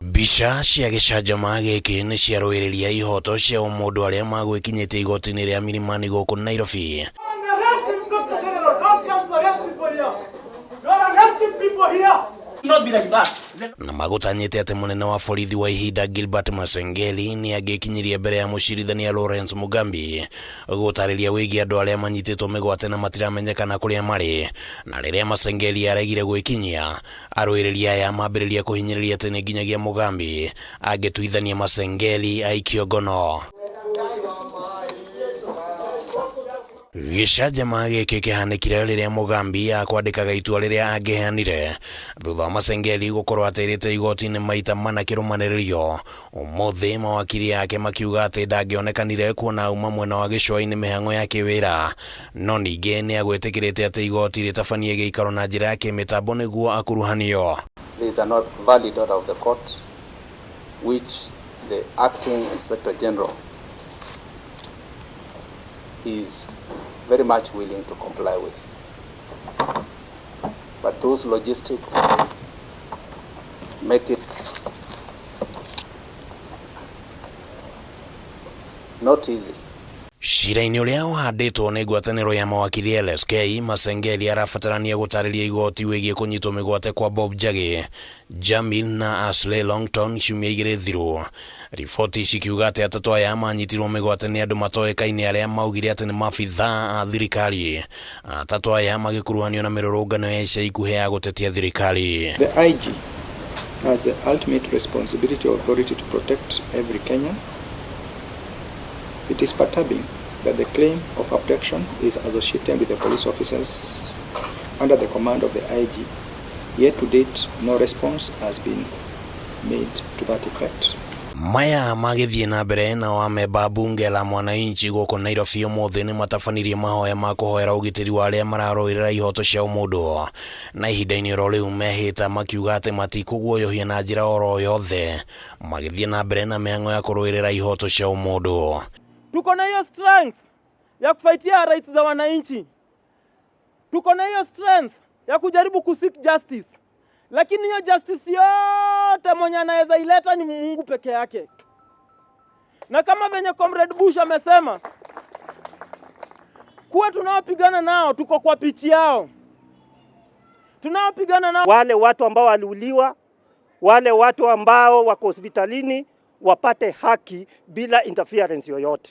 Bica cia gicanjama giki ni ciarũĩrĩria ihoto cia mũndũ arĩa magwĩkinyĩte igoti-inĩ rĩa Milimani gũkũ Nairobi. Na magũtanyĩte atĩ mũnene wa borithi wa ihinda Gilbert Masengeli ni angĩkinyirie mbere ya mũcirithania Lawrence Mugambi gũtarĩria wĩgiĩ andũ arĩa manyitĩtwo mĩgwate na matiramenyekana kũrĩa marĩ. Na rĩrĩa Masengeli aregire gwĩkinyia, arũĩrĩri aya mambĩrĩria kũhinyĩrĩria atĩ nĩ nginyagia Mugambi angĩtuithania Masengeli aikio ngono. Gicanjama gĩkĩ kĩhanĩkire rĩrĩa Mugambi akwandĩkaga itua rĩrĩa angĩheanire thutha wa Masengeli gũkorwo atĩrĩte igoti-inĩ maita mana kĩrũmanĩrĩrio. Ũmũthĩ mawakiri yake makiuga atĩ ndangĩonekanire kuona uma mwena wa gĩcũa-inĩ mĩhang'o ya kĩwĩra, no ningĩ nĩ agwĩtĩkĩrĩte atĩ igoti rĩtabanie gĩikaro na njĩra ya kĩmĩtambo nĩguo akuruhanio. There is a not valid order of the court which the acting inspector general is very much willing to comply with. But those logistics make it not easy. Cira-inĩ ũrĩa ũhandĩtwo nĩ ngwatanĩro ya mawakiri LSK, Masengeli arabatarania gũtarĩria igoti wĩgiĩ kũnyitwo mĩgwate kwa Bob Njagi, Jamil na Ashley Longton ciumia igĩrĩ thiru. Riboti cikiuga atĩ atatũ aya manyitirwo mĩgwate nĩ andũ matoĩkaine arĩa maugire atĩ nĩ maabithaa a thirikari. Atatũ aya magĩkuruhanio na mĩrũrũngano ya ica ikuhĩ ya gũtetia thirikari. The IG has the ultimate responsibility or authority to protect every Kenyan. It is perturbing that the claim of abduction is associated with the police officers under the command of the IG. Yet to date, no response has been made to that effect. Maya magĩthiĩ na mbere na wamemba bunge la mwananchi gũkũ Nairobi ũmũthĩ nĩ matabanirie mahoya ma kũhoera ũgitĩri wa arĩa mararũĩrĩra ihoto cia ũmũndũ. Na ihinda-inĩ oro rĩu mehĩta makiuga atĩ matikũguoyohia na njĩra oro yothe magĩthiĩ na mbere na mĩhang'o ya kũrũĩrĩra ihoto cia ũmũndũ. Tuko na hiyo strength ya kufaitia rights za wananchi. Tuko na hiyo strength ya kujaribu kuseek justice. Lakini hiyo justice yote mwenye anaweza ileta ni Mungu peke yake. Na kama venye Comrade Bush amesema, kuwa tunaopigana nao tuko kwa pichi yao. Tunaopigana nao wale watu ambao waliuliwa, wale watu ambao wako hospitalini wapate haki bila interference yoyote.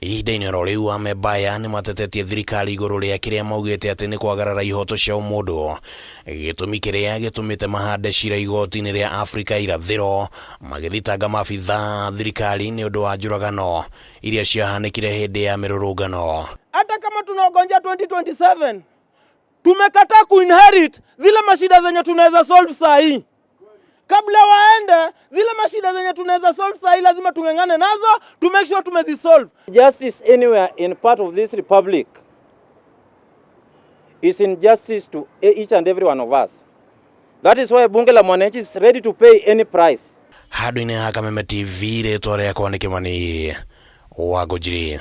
Ihinda-inĩ oro rĩu amemba aya nĩ matetetie thirikari igũrũ rĩa kĩrĩa maugĩte atĩ nĩ kwagarara ihoto cia ũmũndũ, gĩtũmi kĩrĩa gĩtũmĩte mahande cira igoti-inĩ rĩa Afrika irathĩro magĩthitanga maabithaa thirikari nĩ ũndũ wa njũragano iria ciahanĩkire hĩndĩ ya mĩrũrũngano. Hata kama tunaongoja 2027 tumekataa kuinherit zile mashida zenye tunaweza solve saa hii. Kabla waende, zile mashida zenye tunaweza solve saa hii lazima tungengane nazo to make sure tumezisolve. Justice anywhere in part of this republic is injustice to each and every one of us. That is why bunge la mwananchi is ready to pay any price. Handũ-inĩ ha Kameme TV rĩtwa rĩakwa nĩ Kĩmani Wangũnjiri.